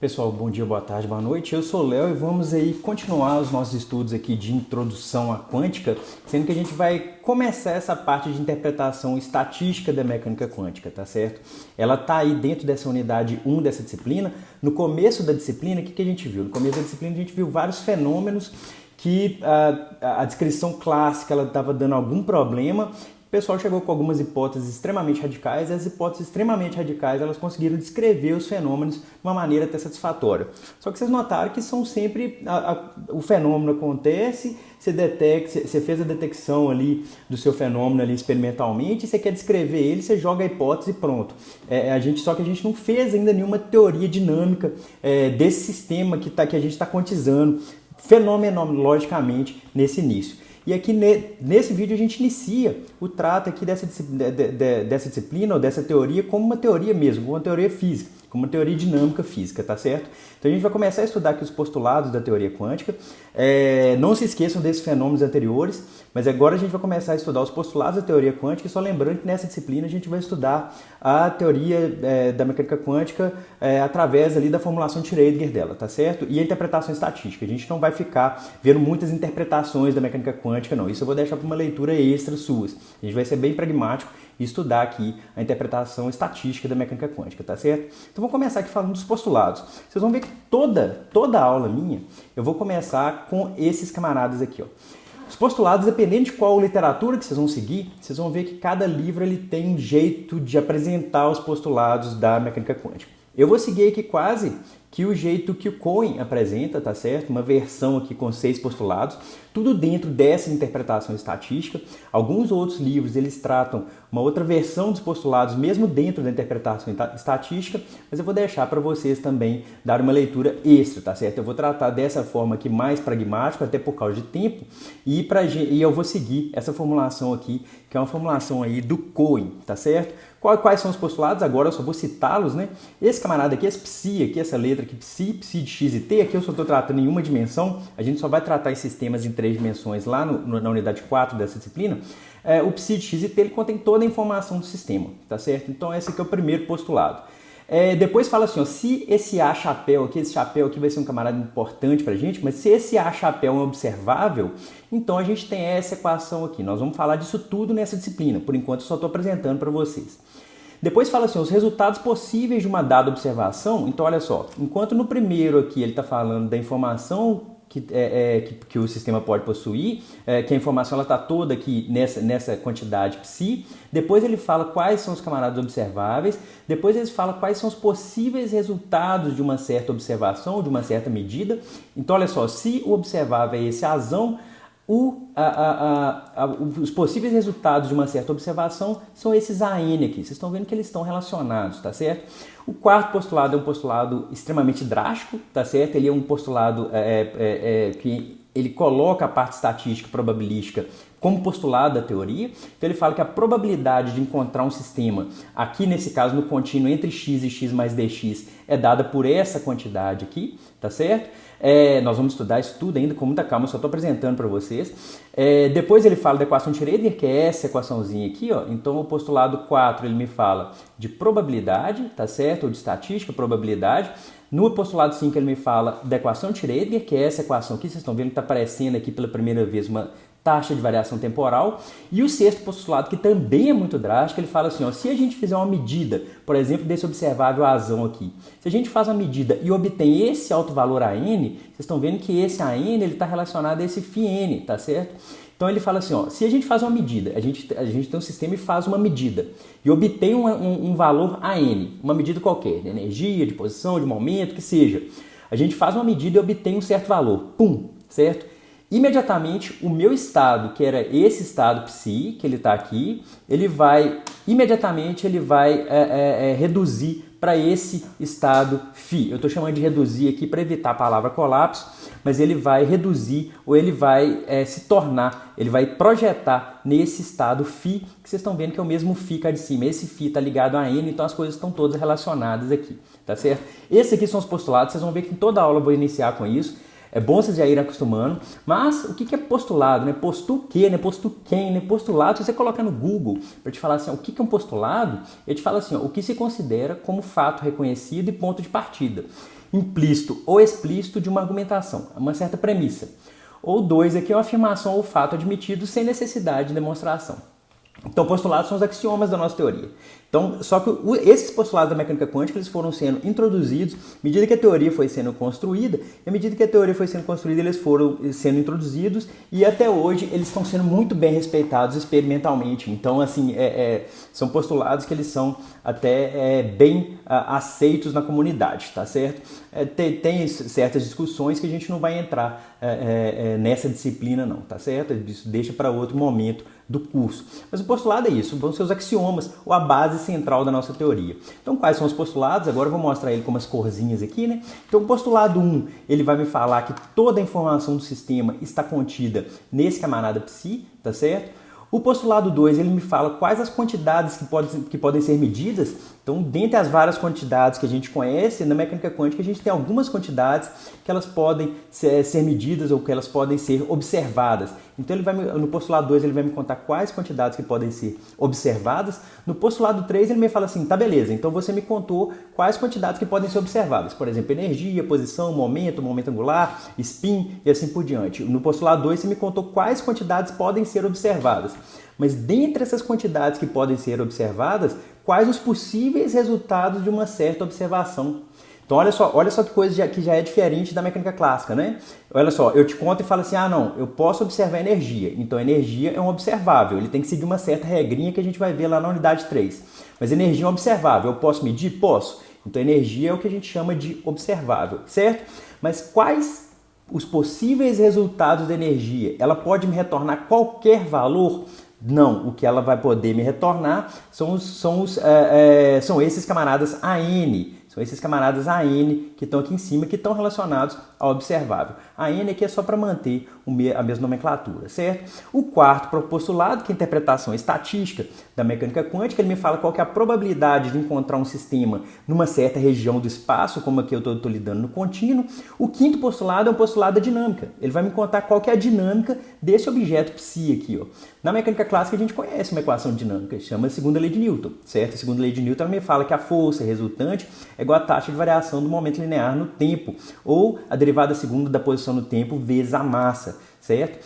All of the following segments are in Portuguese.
Pessoal, bom dia, boa tarde, boa noite. Eu sou o Léo e vamos aí continuar os nossos estudos aqui de introdução à quântica, sendo que a gente vai começar essa parte de interpretação estatística da mecânica quântica, tá certo? Ela tá aí dentro dessa unidade 1 dessa disciplina. No começo da disciplina, o que a gente viu? No começo da disciplina a gente viu vários fenômenos que a descrição clássica ela estava dando algum problema. O pessoal chegou com algumas hipóteses extremamente radicais e as hipóteses extremamente radicais elas conseguiram descrever os fenômenos de uma maneira até satisfatória. Só que vocês notaram que são sempre o fenômeno acontece, você fez a detecção ali do seu fenômeno ali experimentalmente, você quer descrever ele, você joga a hipótese e pronto. Só que a gente não fez ainda nenhuma teoria dinâmica desse sistema que a gente está quantizando fenomenologicamente nesse início. E aqui nesse vídeo a gente inicia o trato aqui dessa disciplina ou dessa teoria como uma teoria mesmo, como uma teoria física, como uma teoria dinâmica física, tá certo? Então a gente vai começar a estudar aqui os postulados da teoria quântica. Não se esqueçam desses fenômenos anteriores, mas agora a gente vai começar a estudar os postulados da teoria quântica e só lembrando que nessa disciplina a gente vai estudar a teoria da mecânica quântica através ali da formulação de Schrödinger dela, tá certo? E a interpretação estatística. A gente não vai ficar vendo muitas interpretações da mecânica quântica, não. Isso eu vou deixar para uma leitura extra suas. A gente vai ser bem pragmático e estudar aqui a interpretação estatística da mecânica quântica, tá certo? Então vamos começar aqui falando dos postulados. Vocês vão ver que toda aula minha, eu vou começar com esses camaradas aqui, ó. Os postulados, dependendo de qual literatura que vocês vão seguir, vocês vão ver que cada livro ele tem um jeito de apresentar os postulados da mecânica quântica. Eu vou seguir aqui quase que o jeito que o Cohen apresenta, tá certo? Uma versão aqui com 6 postulados, tudo dentro dessa interpretação estatística. Alguns outros livros, eles tratam uma outra versão dos postulados, mesmo dentro da interpretação estatística, mas eu vou deixar para vocês também dar uma leitura extra, tá certo? Eu vou tratar dessa forma aqui mais pragmática, até por causa de tempo, e eu vou seguir essa formulação aqui, que é uma formulação aí do Cohen, tá certo? Quais são os postulados? Agora eu só vou citá-los, né? Esse camarada aqui, esse psi aqui, essa letra aqui, psi de x e t, aqui eu só estou tratando em uma dimensão, a gente só vai tratar esses temas em 3 dimensões lá na unidade 4 dessa disciplina. O psi de x e t, ele contém toda a informação do sistema, tá certo? Então esse aqui é o primeiro postulado. Depois fala assim, ó, se esse A chapéu aqui, esse chapéu aqui vai ser um camarada importante pra gente, mas se esse A chapéu é observável, então a gente tem essa equação aqui. Nós vamos falar disso tudo nessa disciplina, por enquanto eu só estou apresentando para vocês. Depois fala assim, os resultados possíveis de uma dada observação. Então olha só, enquanto no primeiro aqui ele está falando da informação que o sistema pode possuir, que a informação está toda aqui nessa quantidade psi. Depois ele fala quais são os camaradas observáveis. Depois ele fala quais são os possíveis resultados de uma certa observação, de uma certa medida. Então olha só, se o observável é esse azão, os possíveis resultados de uma certa observação são esses AN aqui. Vocês estão vendo que eles estão relacionados, tá certo? O quarto postulado é um postulado extremamente drástico, tá certo? Ele é um postulado que ele coloca a parte estatística probabilística como postulado da teoria. Então ele fala que a probabilidade de encontrar um sistema, aqui nesse caso no contínuo entre x e x mais dx, é dada por essa quantidade aqui, tá certo? Nós vamos estudar isso tudo ainda com muita calma, eu só estou apresentando para vocês. Depois ele fala da equação de Schrödinger, que é essa equaçãozinha aqui, ó. Então o postulado 4 ele me fala de probabilidade, tá certo? Ou de estatística, probabilidade. No postulado 5 ele me fala da equação de Schrödinger, que é essa equação aqui, vocês estão vendo que está aparecendo aqui pela primeira vez uma taxa de variação temporal. E o sexto postulado, que também é muito drástico, ele fala assim, ó, se a gente fizer uma medida, por exemplo, desse observável azão aqui, se a gente faz uma medida e obtém esse alto valor AN, vocês estão vendo que esse AN está relacionado a esse φn, tá certo? Então ele fala assim, ó, se a gente faz uma medida, a gente tem um sistema e faz uma medida e obtém um valor AN, uma medida qualquer, de energia, de posição, de momento, que seja. A gente faz uma medida e obtém um certo valor, pum, certo? Imediatamente o meu estado, que era esse estado psi, que ele está aqui, ele vai reduzir para esse estado φ. Eu estou chamando de reduzir aqui para evitar a palavra colapso, mas ele vai reduzir ou ele vai se tornar, ele vai projetar nesse estado φ, que vocês estão vendo que é o mesmo φ cá de cima. Esse φ está ligado a n, então as coisas estão todas relacionadas aqui, tá certo? Esses aqui são os postulados, vocês vão ver que em toda aula eu vou iniciar com isso. É bom vocês já irem acostumando, mas o que é postulado? Né? Postu que, né? Postu quem, né? Postulado, se você colocar no Google para te falar assim, ó, o que é um postulado, ele te fala assim, ó, o que se considera como fato reconhecido e ponto de partida. implícito ou explícito de uma argumentação, uma certa premissa. Ou 2 aqui é uma afirmação ou fato admitido sem necessidade de demonstração. Então, postulados são os axiomas da nossa teoria. Então, só que esses postulados da mecânica quântica eles foram sendo introduzidos à medida que a teoria foi sendo construída, e à medida que a teoria foi sendo construída, eles foram sendo introduzidos e até hoje eles estão sendo muito bem respeitados experimentalmente. Então, assim, são postulados que eles são até bem aceitos na comunidade, tá certo? Tem certas discussões que a gente não vai entrar nessa disciplina não, tá certo? Isso deixa para outro momento do curso. Mas o postulado é isso, vão ser os axiomas ou a base central da nossa teoria. Então, quais são os postulados? Agora eu vou mostrar ele com umas corzinhas aqui, né? Então, o postulado 1, ele vai me falar que toda a informação do sistema está contida nesse camarada psi, tá certo? O postulado 2, ele me fala quais as quantidades que podem ser medidas. Então, dentre as várias quantidades que a gente conhece, na mecânica quântica a gente tem algumas quantidades que elas podem ser medidas ou que elas podem ser observadas. Então, no postulado 2 ele vai me contar quais quantidades que podem ser observadas. No postulado 3 ele me fala assim, tá beleza, então você me contou quais quantidades que podem ser observadas. Por exemplo, energia, posição, momento angular, spin e assim por diante. No postulado 2 você me contou quais quantidades podem ser observadas. Mas dentre essas quantidades que podem ser observadas, quais os possíveis resultados de uma certa observação? Então olha só que coisa que já é diferente da mecânica clássica, né? Olha só, eu te conto e falo assim, não, eu posso observar energia. Então energia é um observável, ele tem que seguir uma certa regrinha que a gente vai ver lá na unidade 3. Mas energia é um observável, eu posso medir? Posso. Então energia é o que a gente chama de observável, certo? Mas quais os possíveis resultados da energia? Ela pode me retornar qualquer valor? Não, o que ela vai poder me retornar são esses camaradas AN. São esses camaradas AN que estão aqui em cima, que estão relacionados ao observável. A N aqui é só para manter a mesma nomenclatura, certo? O quarto postulado, que é a interpretação estatística da mecânica quântica, ele me fala qual que é a probabilidade de encontrar um sistema numa certa região do espaço, como aqui eu estou lidando no contínuo. O quinto postulado é um postulado da dinâmica. Ele vai me contar qual que é a dinâmica desse objeto psi aqui, ó. Na mecânica clássica a gente conhece uma equação dinâmica, chama a segunda lei de Newton, certo? A segunda lei de Newton me fala que a força resultante é igual à taxa de variação do momento linear no tempo, ou a derivada segunda da posição no tempo vezes a massa, certo?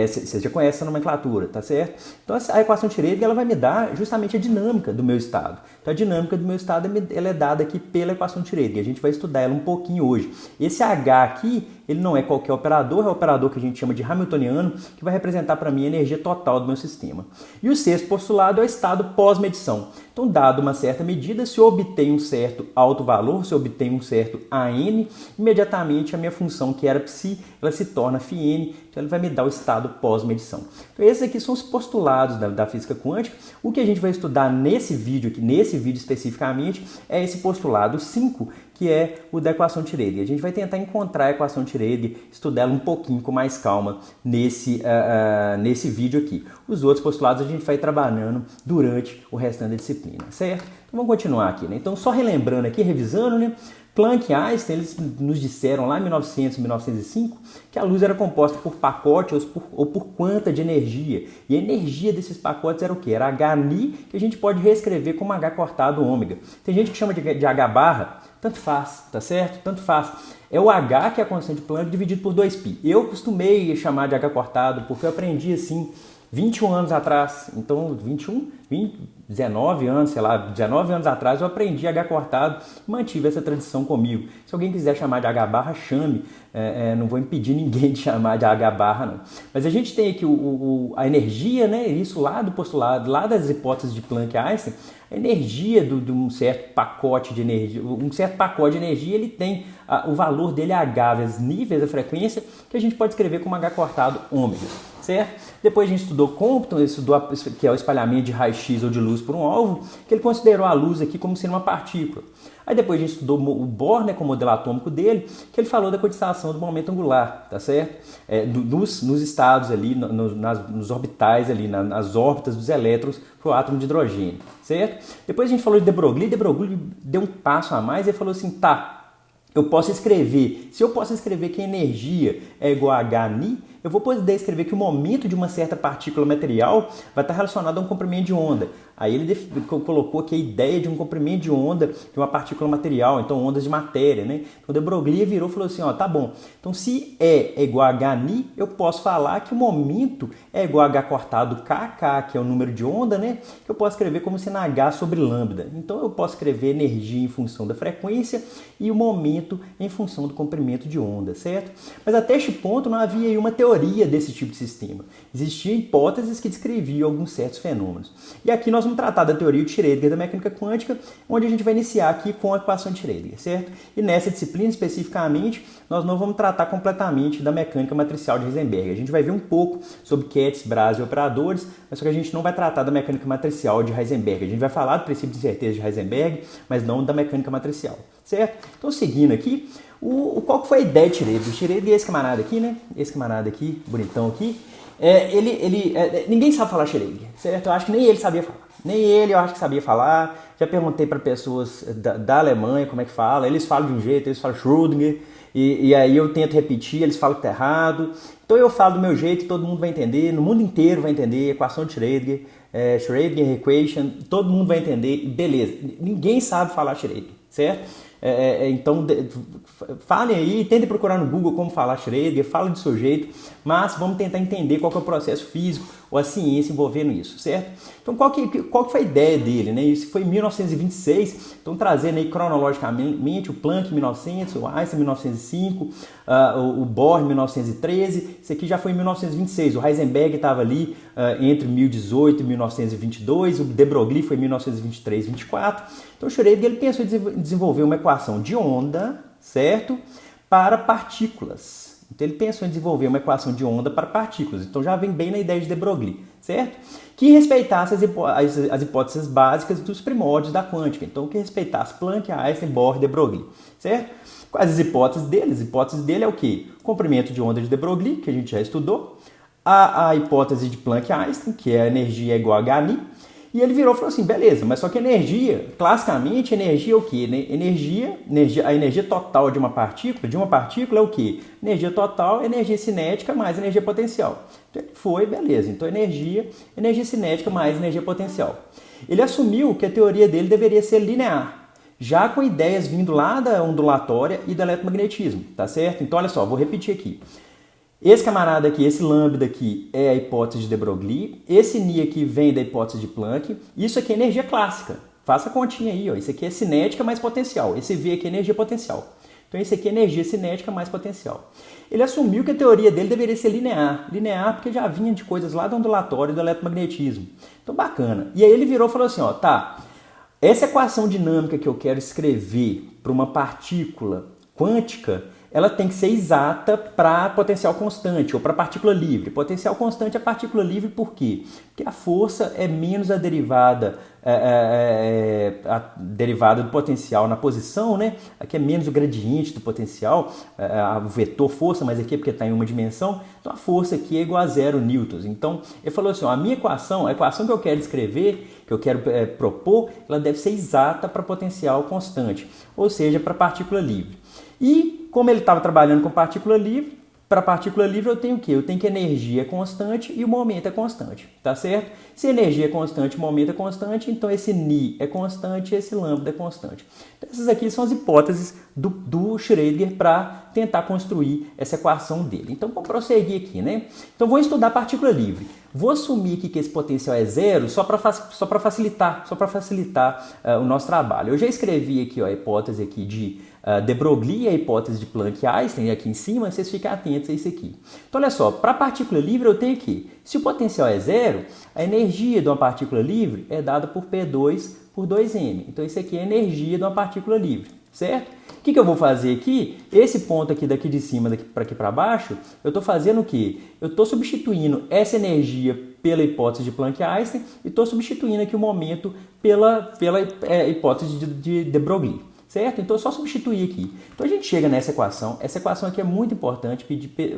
Você já conhece essa nomenclatura, tá certo? Então a equação de Schrödinger ela vai me dar justamente a dinâmica do meu estado. Então a dinâmica do meu estado ela é dada aqui pela equação de Schrödinger. A gente vai estudar ela um pouquinho hoje. Esse H aqui, ele não é qualquer operador, é o operador que a gente chama de hamiltoniano, que vai representar para mim a energia total do meu sistema. E o sexto postulado é o estado pós-medição. Então, dado uma certa medida, se eu obtenho um certo alto valor, se eu obtenho um certo AN, imediatamente a minha função, que era psi, ela se torna φn, então ele vai me dar o estado pós-medição. Então, esses aqui são os postulados da física quântica. O que a gente vai estudar nesse vídeo especificamente, é esse postulado 5, que é o da equação de Schrödinger. A gente vai tentar encontrar a equação de Schrödinger, estudar ela um pouquinho com mais calma nesse vídeo aqui. Os outros postulados a gente vai trabalhando durante o restante da disciplina, certo? Então vamos continuar aqui, né? Então só relembrando aqui, revisando, né? Planck e Einstein, eles nos disseram lá em 1905 que a luz era composta por pacotes ou por quanta de energia. E a energia desses pacotes era o quê? Era Hν, que a gente pode reescrever como H cortado ômega. Tem gente que chama de H barra, tanto faz, tá certo? Tanto faz. É o H, que é a constante de Planck, dividido por 2π. Eu costumei chamar de H cortado, porque eu aprendi assim 21 anos atrás, então 19 anos, sei lá, 19 anos atrás eu aprendi H cortado e mantive essa tradição comigo. Se alguém quiser chamar de H barra, chame, não vou impedir ninguém de chamar de H barra não. Mas a gente tem aqui a energia, né, isso lá do postulado, lá das hipóteses de Planck e Einstein, a energia de um certo pacote de energia, ele tem o valor dele é H vezes níveis da frequência, que a gente pode escrever como H cortado ômega, certo? Depois a gente estudou Compton, que é o espalhamento de raio-x ou de luz por um alvo, que ele considerou a luz aqui como sendo uma partícula. Aí depois a gente estudou o Bohr, né, com o modelo atômico dele, que ele falou da quantização do momento angular, tá certo? Nos estados ali, nos orbitais ali, nas órbitas dos elétrons para o átomo de hidrogênio, certo? Depois a gente falou de de Broglie deu um passo a mais e falou assim, tá, se eu posso escrever que a energia é igual a Hν, eu vou poder escrever que o momento de uma certa partícula material vai estar relacionado a um comprimento de onda. Aí ele colocou aqui a ideia de um comprimento de onda de uma partícula material, então ondas de matéria, né? Então de Broglie virou e falou assim, ó, tá bom, então se E é igual a hν, eu posso falar que o momento é igual a h cortado kk, que é o número de onda, né? Que eu posso escrever como sendo h sobre lambda. Então eu posso escrever energia em função da frequência e o momento em função do comprimento de onda, certo? Mas até este ponto não havia aí uma teoria desse tipo de sistema. Existiam hipóteses que descreviam alguns certos fenômenos. E aqui nós vamos tratar da teoria de Schrödinger da mecânica quântica, onde a gente vai iniciar aqui com a equação de Schrödinger, certo? E nessa disciplina especificamente, nós não vamos tratar completamente da mecânica matricial de Heisenberg. A gente vai ver um pouco sobre Katz, Braz e operadores, mas só que a gente não vai tratar da mecânica matricial de Heisenberg. A gente vai falar do princípio de incerteza de Heisenberg, mas não da mecânica matricial, certo? Então, seguindo aqui, qual que foi a ideia de Schrödinger? O Schrödinger é esse camarada aqui, né? Esse camarada aqui, bonitão aqui. Ninguém sabe falar Schrödinger, certo? Eu acho que nem ele sabia falar. Nem ele eu acho que sabia falar. Já perguntei para pessoas da Alemanha como é que fala. Eles falam de um jeito, eles falam Schrödinger. E aí eu tento repetir, eles falam que tá errado. Então eu falo do meu jeito, todo mundo vai entender. No mundo inteiro vai entender. Equação de Schrödinger, Schrödinger Equation. Todo mundo vai entender. Beleza. Ninguém sabe falar Schrödinger, certo? Então falem aí, tentem procurar no Google como falar Schrödinger, fala do seu jeito, mas vamos tentar entender qual que é o processo físico ou a ciência envolvendo isso, certo? Então qual que foi a ideia dele, né? Isso foi em 1926, então trazendo aí cronologicamente o Planck em 1900, o Einstein em 1905, o Bohr em 1913, isso aqui já foi em 1926, o Heisenberg estava ali entre 1018 e 1922, o de Broglie foi em 1923 e 24, então o Schrödinger ele pensou em desenvolver uma equação de onda, certo? Para partículas. Então ele pensou em desenvolver uma equação de onda para partículas. Então já vem bem na ideia de de Broglie, certo? Que respeitasse as hipóteses básicas dos primórdios da quântica. Então que respeitasse Planck, Einstein, Bohr e de Broglie, certo? Quais as hipóteses dele? As hipóteses dele é o quê? Comprimento de onda de de Broglie, que a gente já estudou. A hipótese de Planck-Einstein, que é a energia igual a hν. E ele virou e falou assim, beleza, mas só que energia, classicamente, energia é o quê? A energia total de uma partícula é o quê? Energia total, energia cinética mais energia potencial. Então ele foi, beleza, então energia cinética mais energia potencial. Ele assumiu que a teoria dele deveria ser linear, já com ideias vindo lá da ondulatória e do eletromagnetismo, tá certo? Então olha só, vou repetir aqui. Esse camarada aqui, esse lambda aqui é a hipótese de de Broglie, esse Ni aqui vem da hipótese de Planck, isso aqui é energia clássica, faça a continha aí, ó. Isso aqui é cinética mais potencial, esse V aqui é energia potencial, então esse aqui é energia cinética mais potencial. Ele assumiu que a teoria dele deveria ser linear porque já vinha de coisas lá do ondulatório e do eletromagnetismo, então bacana. E aí ele virou e falou assim, ó, tá, essa equação dinâmica que eu quero escrever para uma partícula quântica, ela tem que ser exata para potencial constante ou para partícula livre. Potencial constante é partícula livre por quê? Porque a força é menos a derivada do potencial na posição, né? Aqui é menos o gradiente do potencial, o vetor força, mas aqui é porque está em uma dimensão. Então a força aqui é igual a 0 newtons. Então ele falou assim, ó, a equação que eu quero escrever, que eu quero propor, ela deve ser exata para potencial constante, ou seja, para partícula livre. E como ele estava trabalhando com partícula livre, para partícula livre eu tenho o quê? Eu tenho que a energia é constante e o momento é constante, tá certo? Se a energia é constante e o momento é constante, então esse Ni é constante e esse lambda é constante. Então, essas aqui são as hipóteses do Schrödinger para tentar construir essa equação dele. Então vamos prosseguir aqui, né? Então vou estudar partícula livre. Vou assumir aqui que esse potencial é zero só para facilitar o nosso trabalho. Eu já escrevi aqui ó, a hipótese aqui de de Broglie e a hipótese de Planck-Einstein aqui em cima, vocês fiquem atentos a isso aqui. Então olha só, para partícula livre eu tenho aqui, se o potencial é zero, a energia de uma partícula livre é dada por P2 por 2m. Então isso aqui é a energia de uma partícula livre, certo? O que eu vou fazer aqui? Esse ponto aqui daqui de cima para aqui para baixo, eu estou fazendo o quê? Eu estou substituindo essa energia pela hipótese de Planck-Einstein e estou substituindo aqui o momento pela hipótese de Broglie. Certo? Então é só substituir aqui. Então a gente chega nessa equação. Essa equação aqui é muito importante.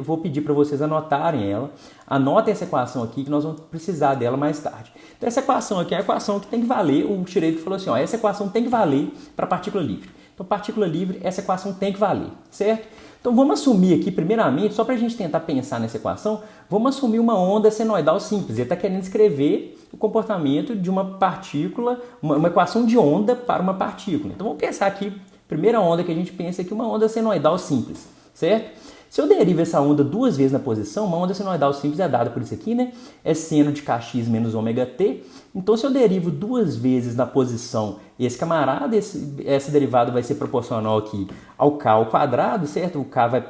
Vou pedir para vocês anotarem ela. Anotem essa equação aqui que nós vamos precisar dela mais tarde. Então essa equação aqui é a equação que tem que valer. O Schrödinger falou assim, ó, essa equação tem que valer para partícula livre. Então partícula livre, essa equação tem que valer, certo? Então vamos assumir aqui, primeiramente, só para a gente tentar pensar nessa equação, vamos assumir uma onda senoidal simples. Ele está querendo escrever o comportamento de uma partícula, uma equação de onda para uma partícula. Então vamos pensar aqui, primeira onda que a gente pensa aqui, uma onda senoidal simples, certo? Se eu derivo essa onda duas vezes na posição, uma onda senoidal simples é dada por isso aqui, né? É seno de kx menos ômega t. Então, se eu derivo duas vezes na posição esse camarada, essa derivada vai ser proporcional aqui ao k ao quadrado, certo? O k vai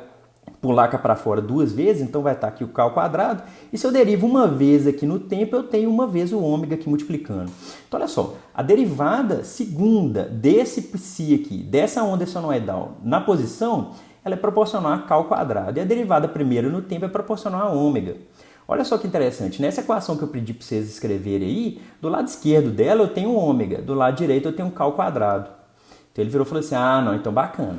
pular cá para fora duas vezes, então vai estar aqui o k ao quadrado. E se eu derivo uma vez aqui no tempo, eu tenho uma vez o ômega aqui multiplicando. Então, olha só, a derivada segunda desse psi aqui, dessa onda senoidal na posição, ela é proporcional a k ao quadrado. E a derivada primeira no tempo é proporcional a ômega. Olha só que interessante. Nessa equação que eu pedi para vocês escreverem aí, do lado esquerdo dela eu tenho ômega, do lado direito eu tenho k ao quadrado. Então ele virou e falou assim, não, então bacana.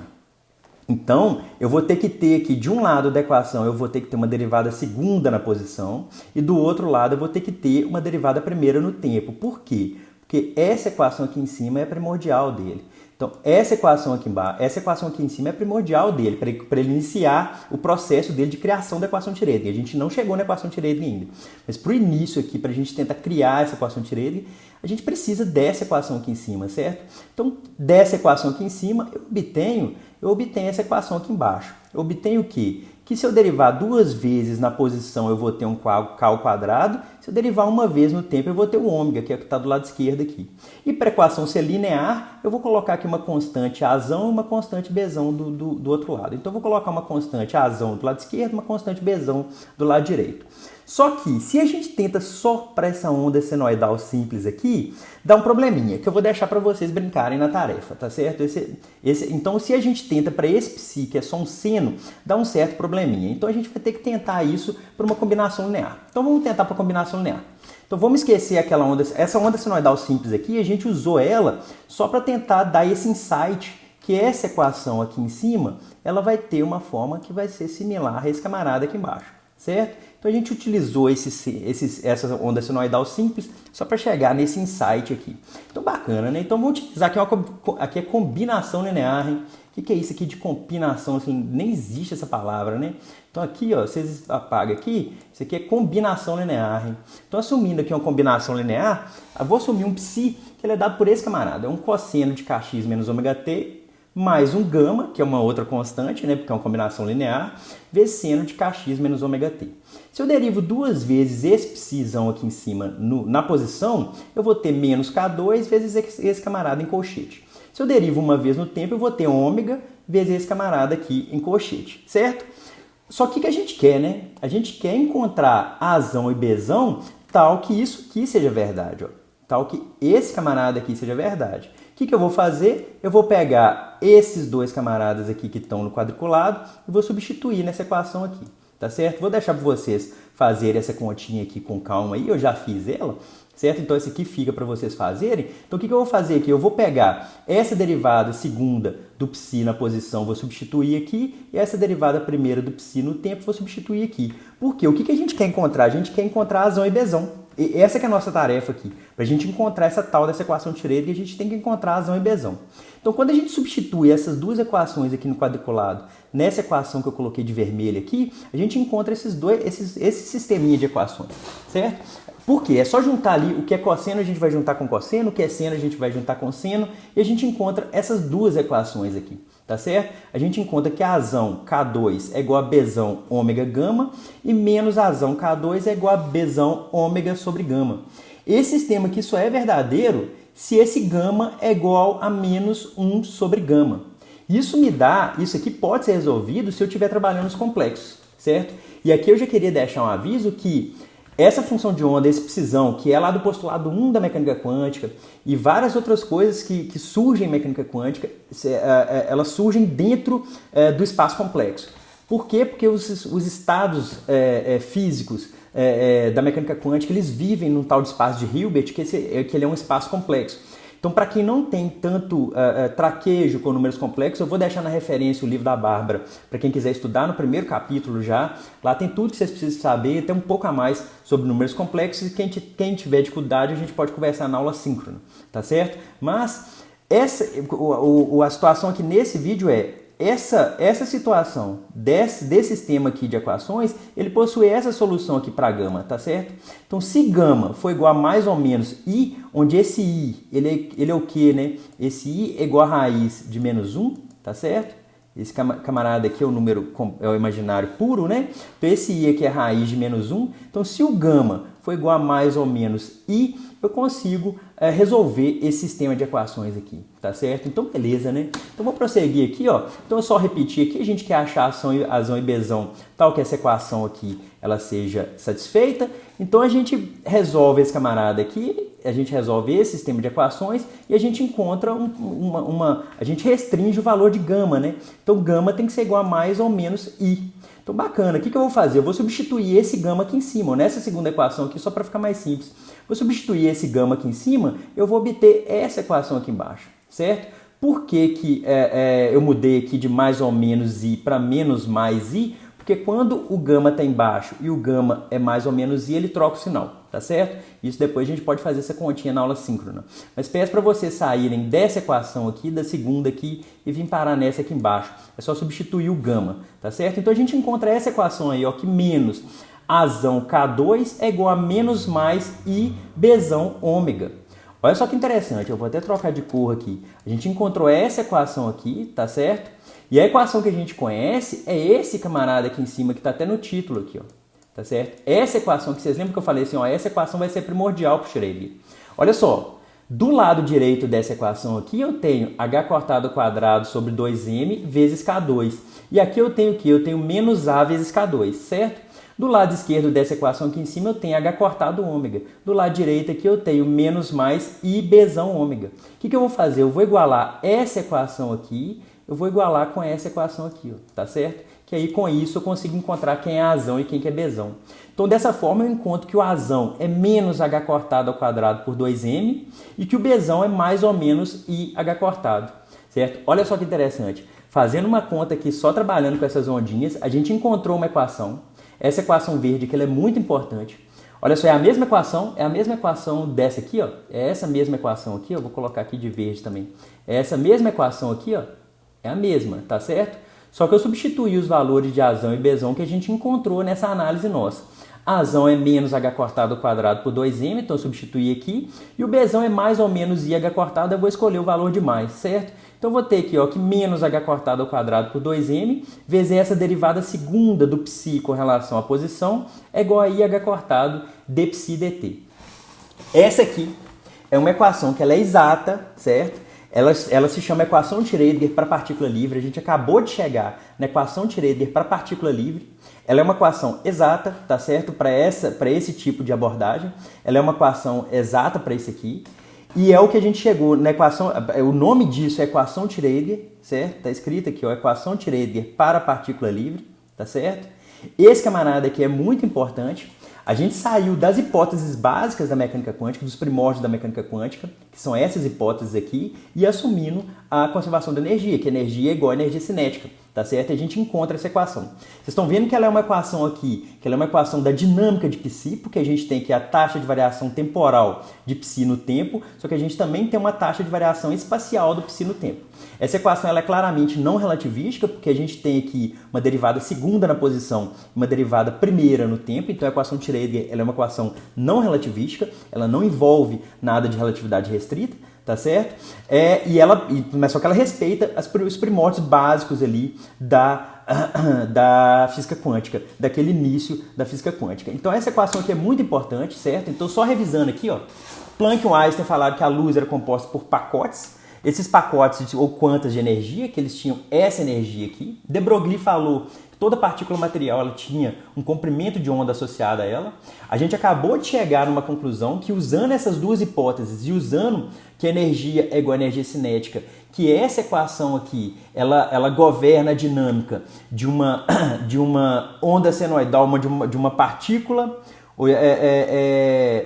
Então eu vou ter que ter aqui, de um lado da equação, eu vou ter que ter uma derivada segunda na posição, e do outro lado eu vou ter que ter uma derivada primeira no tempo. Por quê? Porque essa equação aqui em cima é primordial dele. Então, essa equação aqui em cima é primordial dele, para ele iniciar o processo dele de criação da equação de Schrödinger. A gente não chegou na equação de Schrödinger ainda. Mas para o início aqui, para a gente tentar criar essa equação de Schrödinger, a gente precisa dessa equação aqui em cima, certo? Então, dessa equação aqui em cima, eu obtenho essa equação aqui embaixo. Eu obtenho o quê? Que se eu derivar duas vezes na posição, eu vou ter um k ao quadrado. Se eu derivar uma vez no tempo, eu vou ter o ômega, que é o que está do lado esquerdo aqui. E para a equação ser linear, eu vou colocar aqui uma constante Azão e uma constante Bzão do outro lado. Então, eu vou colocar uma constante Azão do lado esquerdo e uma constante Bzão do lado direito. Só que, se a gente tenta só para essa onda senoidal simples aqui, dá um probleminha, que eu vou deixar para vocês brincarem na tarefa, tá certo? Então, se a gente tenta para esse psi, que é só um seno, dá um certo probleminha. Então, a gente vai ter que tentar isso para uma combinação linear. Então, vamos tentar para combinação linear. Então, vamos esquecer essa onda senoidal simples aqui, a gente usou ela só para tentar dar esse insight, que essa equação aqui em cima, ela vai ter uma forma que vai ser similar a esse camarada aqui embaixo, certo? Então a gente utilizou essa onda senoidal simples só para chegar nesse insight aqui. Então bacana, né? Então vamos utilizar aqui a combinação linear, hein? O que é isso aqui de combinação? Assim, nem existe essa palavra, né? Então aqui, ó, vocês apagam aqui, isso aqui é combinação linear, hein? Então assumindo aqui uma combinação linear, eu vou assumir um psi que ele é dado por esse camarada. É um cosseno de kx menos ômega t mais um gama, que é uma outra constante, né, porque é uma combinação linear, vezes seno de kx menos ômega t. Se eu derivo duas vezes esse psizão aqui em cima na posição, eu vou ter menos k2 vezes esse camarada em colchete. Se eu derivo uma vez no tempo, eu vou ter ômega vezes esse camarada aqui em colchete, certo? Só que o que a gente quer, né? A gente quer encontrar Azão e Bzão tal que isso aqui seja verdade, ó. Tal que esse camarada aqui seja verdade. O que eu vou fazer? Eu vou pegar esses dois camaradas aqui que estão no quadriculado e vou substituir nessa equação aqui, tá certo? Vou deixar para vocês fazerem essa continha aqui com calma aí, eu já fiz ela, certo? Então esse aqui fica para vocês fazerem. Então o que eu vou fazer aqui? Eu vou pegar essa derivada segunda do psi na posição, vou substituir aqui, e essa derivada primeira do psi no tempo, vou substituir aqui. Por quê? O que a gente quer encontrar? A gente quer encontrar Azão e Bzão. E essa que é a nossa tarefa aqui. Para a gente encontrar essa tal dessa equação de Schrödinger, a gente tem que encontrar Azão e Bzão. Então, quando a gente substitui essas duas equações aqui no quadriculado, nessa equação que eu coloquei de vermelho aqui, a gente encontra esse sisteminha de equações, certo? Por quê? É só juntar ali o que é cosseno, a gente vai juntar com cosseno, o que é seno, a gente vai juntar com seno, e a gente encontra essas duas equações aqui. Tá certo? A gente encontra que a Azão K2 é igual a Bzão ômega gama e menos Azão K2 é igual a Bzão ômega sobre gama. Esse sistema aqui só é verdadeiro se esse gama é igual a menos 1 sobre gama. Isso aqui pode ser resolvido se eu estiver trabalhando os complexos, certo? E aqui eu já queria deixar um aviso que essa função de onda, esse psizão, que é lá do postulado 1 da mecânica quântica e várias outras coisas que surgem em mecânica quântica, elas surgem dentro do espaço complexo. Por quê? Porque os estados físicos da mecânica quântica, eles vivem num tal de espaço de Hilbert, que ele é um espaço complexo. Então, para quem não tem tanto traquejo com números complexos, eu vou deixar na referência o livro da Bárbara, para quem quiser estudar no primeiro capítulo já. Lá tem tudo que vocês precisam saber, tem um pouco a mais sobre números complexos, e quem tiver dificuldade, a gente pode conversar na aula síncrona, tá certo? Mas a situação aqui nesse vídeo essa situação desse sistema aqui de equações, ele possui essa solução aqui para gama, tá certo? Então, se gama for igual a mais ou menos i, onde esse i, ele é o quê, né? Esse i é igual a raiz de menos 1, tá certo? Esse camarada aqui é o número, é o imaginário puro, né? Então, esse i aqui é a raiz de menos 1. Então, se o gama for igual a mais ou menos i, eu consigo resolver esse sistema de equações aqui, tá certo? Então, beleza, né? Então, vou prosseguir aqui, ó. Então, é só repetir aqui, a gente quer achar azão e bezão, tal que essa equação aqui, ela seja satisfeita. Então, a gente resolve esse camarada aqui, a gente resolve esse sistema de equações e a gente encontra a gente restringe o valor de gama, né? Então, gama tem que ser igual a mais ou menos i. Então, bacana. O que eu vou fazer? Eu vou substituir esse gama aqui em cima, nessa segunda equação aqui, só para ficar mais simples. Vou substituir esse gama aqui em cima, eu vou obter essa equação aqui embaixo, certo? Por que eu mudei aqui de mais ou menos i para menos mais i? Porque quando o gama está embaixo e o gama é mais ou menos i, ele troca o sinal, tá certo? Isso depois a gente pode fazer essa continha na aula síncrona. Mas peço para vocês saírem dessa equação aqui, da segunda aqui, e vir parar nessa aqui embaixo. É só substituir o gama, tá certo? Então a gente encontra essa equação aí, ó, que menos azão K2 é igual a menos mais I Bzão ômega. Olha só que interessante, eu vou até trocar de cor aqui. A gente encontrou essa equação aqui, tá certo? E a equação que a gente conhece é esse camarada aqui em cima, que está até no título aqui, ó. Tá certo? Essa equação que vocês lembram que eu falei assim, ó, essa equação vai ser primordial para o Schrödinger. Olha só, do lado direito dessa equação aqui eu tenho h cortado ao quadrado sobre 2m vezes K2. E aqui eu tenho o quê? Eu tenho menos a vezes K2, certo? Do lado esquerdo dessa equação aqui em cima eu tenho h cortado ômega. Do lado direito aqui eu tenho menos mais i Bzão ômega. O que eu vou fazer? Eu vou igualar essa equação aqui, eu vou igualar com essa equação aqui, ó, tá certo? Que aí com isso eu consigo encontrar quem é azão e quem que é Bzão. Então dessa forma eu encontro que o azão é menos h cortado ao quadrado por 2m e que o Bzão é mais ou menos i h cortado, certo? Olha só que interessante. Fazendo uma conta aqui só trabalhando com essas ondinhas, a gente encontrou uma equação. Essa equação verde aqui ela é muito importante. Olha só, é a mesma equação dessa aqui, ó. É essa mesma equação aqui, ó. Vou colocar aqui de verde também. É essa mesma equação aqui, ó. É a mesma, tá certo? Só que eu substituí os valores de azão e Bzão que a gente encontrou nessa análise nossa. Azão é menos h cortado ao quadrado por 2m, então eu substituí aqui. E o Bzão é mais ou menos i h cortado, eu vou escolher o valor de mais, certo? Então eu vou ter aqui, ó, que menos h cortado ao quadrado por 2m, vezes essa derivada segunda do psi com relação à posição, é igual a i h cortado d psi dt. Essa aqui é uma equação que ela é exata, certo? Ela se chama equação de Schrödinger para partícula livre. A gente acabou de chegar na equação de Schrödinger para partícula livre. Ela é uma equação exata, tá certo? Para esse tipo de abordagem. Ela é uma equação exata para esse aqui. E é o que a gente chegou na equação, o nome disso é equação de Schrödinger, certo? Tá escrito aqui, ó, equação de Schrödinger para partícula livre, tá certo? Esse camarada aqui é muito importante. A gente saiu das hipóteses básicas da mecânica quântica, dos primórdios da mecânica quântica, que são essas hipóteses aqui, e assumindo a conservação da energia, que energia é igual a energia cinética, tá certo? E a gente encontra essa equação. Vocês estão vendo que ela é uma equação aqui, que ela é uma equação da dinâmica de psi, porque a gente tem aqui a taxa de variação temporal de psi no tempo, só que a gente também tem uma taxa de variação espacial do psi no tempo. Essa equação ela é claramente não relativística, porque a gente tem aqui uma derivada segunda na posição e uma derivada primeira no tempo, então a equação de Schrödinger ela é uma equação não relativística, ela não envolve nada de relatividade restrita, tá certo? Mas só que ela respeita os primórdios básicos ali da física quântica, daquele início da física quântica. Então essa equação aqui é muito importante, certo? Então só revisando aqui, ó, Planck e Einstein falaram que a luz era composta por pacotes. Esses pacotes ou quantas de energia, que eles tinham essa energia aqui. De Broglie falou que toda partícula material ela tinha um comprimento de onda associado a ela. A gente acabou de chegar numa conclusão que usando essas duas hipóteses e usando que a energia é igual a energia cinética, que essa equação aqui, ela governa a dinâmica de uma onda senoidal, de uma partícula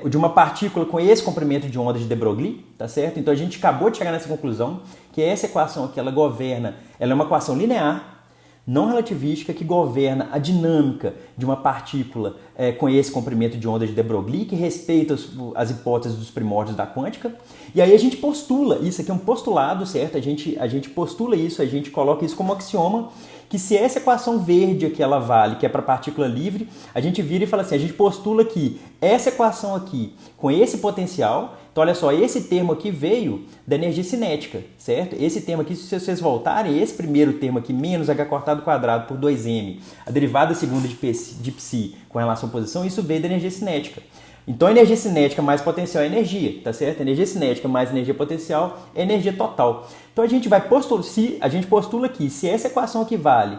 de uma partícula com esse comprimento de onda de de Broglie, tá certo? Então a gente acabou de chegar nessa conclusão que essa equação aqui, ela é uma equação linear, não relativística que governa a dinâmica de uma partícula com esse comprimento de onda de de Broglie, que respeita as hipóteses dos primórdios da quântica. E aí a gente postula, isso aqui é um postulado, certo? A gente postula isso, a gente coloca isso como axioma, que se essa equação verde aqui ela vale, que é para partícula livre, a gente vira e fala assim, a gente postula que essa equação aqui com esse potencial, então olha só, esse termo aqui veio da energia cinética, certo? Esse termo aqui, se vocês voltarem, esse primeiro termo aqui, menos h cortado quadrado por 2m, a derivada segunda de psi com relação à posição, isso veio da energia cinética. Então, energia cinética mais potencial é energia, tá certo? Energia cinética mais energia potencial é energia total. Então, a gente postula aqui, se essa equação aqui vale,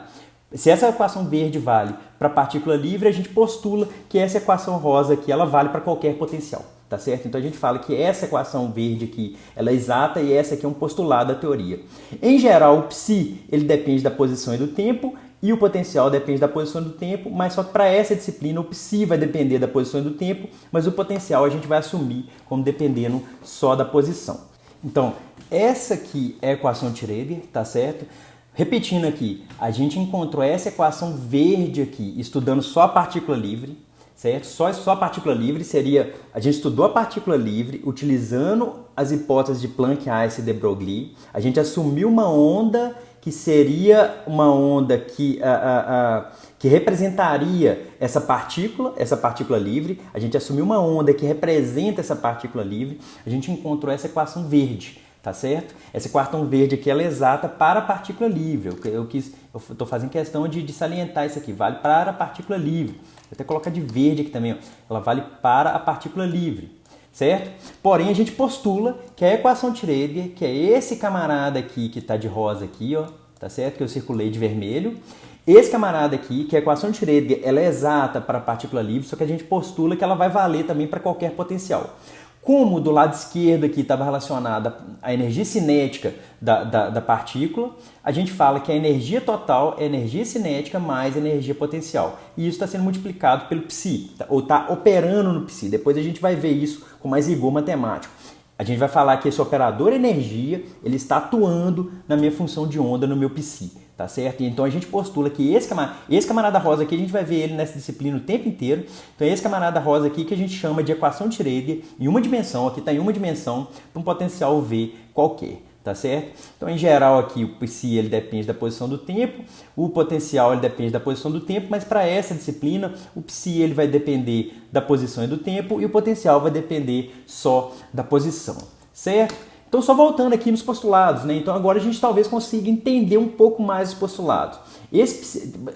se essa equação verde vale para partícula livre, a gente postula que essa equação rosa aqui, ela vale para qualquer potencial, tá certo? Então, a gente fala que essa equação verde aqui, ela é exata e essa aqui é um postulado da teoria. Em geral, o psi, ele depende da posição e do tempo, e o potencial depende da posição do tempo, mas só que para essa disciplina o psi vai depender da posição e do tempo, mas o potencial a gente vai assumir como dependendo só da posição. Então, essa aqui é a equação de Schrödinger, tá certo? Repetindo aqui, a gente encontrou essa equação verde aqui, estudando só a partícula livre, certo? Só a partícula livre seria, a gente estudou a partícula livre utilizando as hipóteses de Planck, Einstein e de Broglie, a gente assumiu uma onda que seria uma onda que representaria essa partícula livre, a gente assumiu uma onda que representa essa partícula livre, a gente encontrou essa equação verde, tá certo? Essa equação verde aqui ela é exata para a partícula livre, eu estou fazendo questão de salientar isso aqui, vale para a partícula livre, vou até colocar de verde aqui também, ó. Ela vale para a partícula livre. Certo? Porém, a gente postula que a equação de Schrödinger, que é esse camarada aqui que está de rosa aqui, ó, tá certo? Que eu circulei de vermelho. Esse camarada aqui, que a equação de Schrödinger, ela é exata para a partícula livre, só que a gente postula que ela vai valer também para qualquer potencial. Como do lado esquerdo aqui estava relacionada a energia cinética da partícula, a gente fala que a energia total é energia cinética mais energia potencial. E isso está sendo multiplicado pelo psi, ou está operando no psi. Depois a gente vai ver isso com mais rigor matemático. A gente vai falar que esse operador energia, ele está atuando na minha função de onda, no meu psi. Tá certo? Então a gente postula que esse camarada rosa aqui, a gente vai ver ele nessa disciplina o tempo inteiro. Então é esse camarada rosa aqui que a gente chama de equação de Schrödinger em uma dimensão, aqui está em uma dimensão, para um potencial V qualquer. Tá certo? Então, em geral, aqui o psi ele depende da posição do tempo, o potencial ele depende da posição do tempo, mas para essa disciplina, o psi ele vai depender da posição e do tempo e o potencial vai depender só da posição. Certo? Então, só voltando aqui nos postulados, né? Então, agora a gente talvez consiga entender um pouco mais os postulados.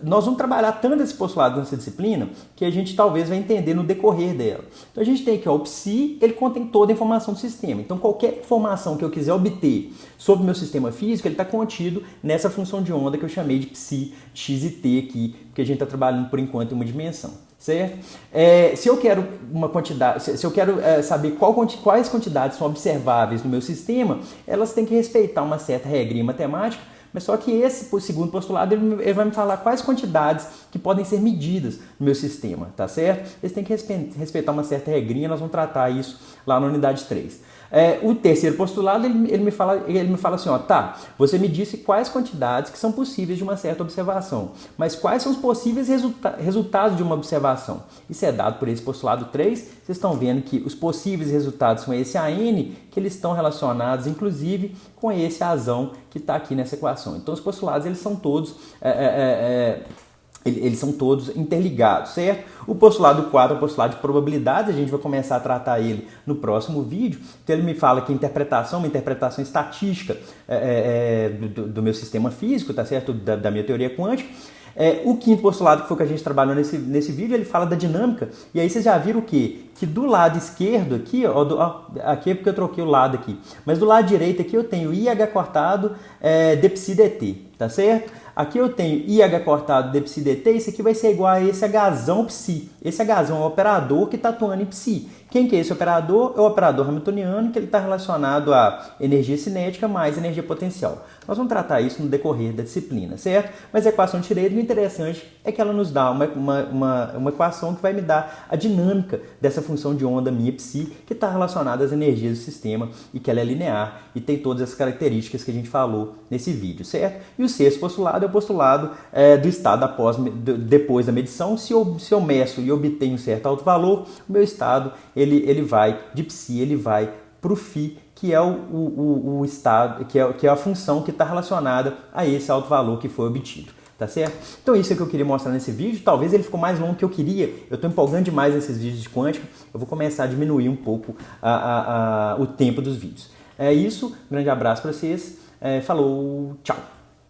Nós vamos trabalhar tanto esse postulado nessa disciplina que a gente talvez vai entender no decorrer dela. Então, a gente tem aqui ó, o psi, ele contém toda a informação do sistema. Então, qualquer informação que eu quiser obter sobre o meu sistema físico, ele está contido nessa função de onda que eu chamei de psi x e t aqui, porque a gente está trabalhando por enquanto em uma dimensão. Certo? Se eu quero uma quantidade, se eu quero saber quais quantidades são observáveis no meu sistema, elas têm que respeitar uma certa regrinha matemática, mas só que esse segundo postulado ele vai me falar quais quantidades que podem ser medidas no meu sistema, tá certo? Eles têm que respeitar uma certa regrinha, nós vamos tratar isso lá na unidade 3. O terceiro postulado, ele me fala assim, ó, tá, você me disse quais quantidades que são possíveis de uma certa observação, mas quais são os possíveis resultados de uma observação? Isso é dado por esse postulado 3, vocês estão vendo que os possíveis resultados são esse AN, que eles estão relacionados, inclusive, com esse azão que está aqui nessa equação. Então, os postulados, eles são todos... Eles são todos interligados, certo? O postulado 4 é o postulado de probabilidades, a gente vai começar a tratar ele no próximo vídeo. Então ele me fala que uma interpretação estatística do meu sistema físico, tá certo? Da minha teoria quântica. O quinto postulado, que foi o que a gente trabalhou nesse vídeo, ele fala da dinâmica. E aí vocês já viram o quê? Que do lado esquerdo aqui, aqui é porque eu troquei o lado aqui, mas do lado direito aqui eu tenho IH cortado dψ dt, tá certo? Aqui eu tenho IH cortado dψ dt, isso aqui vai ser igual a esse Hzão psi. Esse Hzão é o operador que está atuando em psi. Quem que é esse operador? É o operador hamiltoniano, que ele está relacionado a energia cinética mais energia potencial. Nós vamos tratar isso no decorrer da disciplina, certo? Mas a equação de Schrödinger, o interessante é que ela nos dá uma equação que vai me dar a dinâmica dessa função de onda minha psi, que está relacionada às energias do sistema e que ela é linear e tem todas as características que a gente falou nesse vídeo, certo? E o sexto postulado é o postulado do estado depois da medição. Se eu meço e obtenho um certo alto valor, o meu estado ele vai de psi, ele vai para o φ, que é o estado, que é a função que está relacionada a esse alto valor que foi obtido. Tá certo? Então isso é que eu queria mostrar nesse vídeo. Talvez ele ficou mais longo do que eu queria. Eu estou empolgando demais nesses vídeos de quântica. Eu vou começar a diminuir um pouco o tempo dos vídeos. É isso. Um grande abraço para vocês. Falou. Tchau.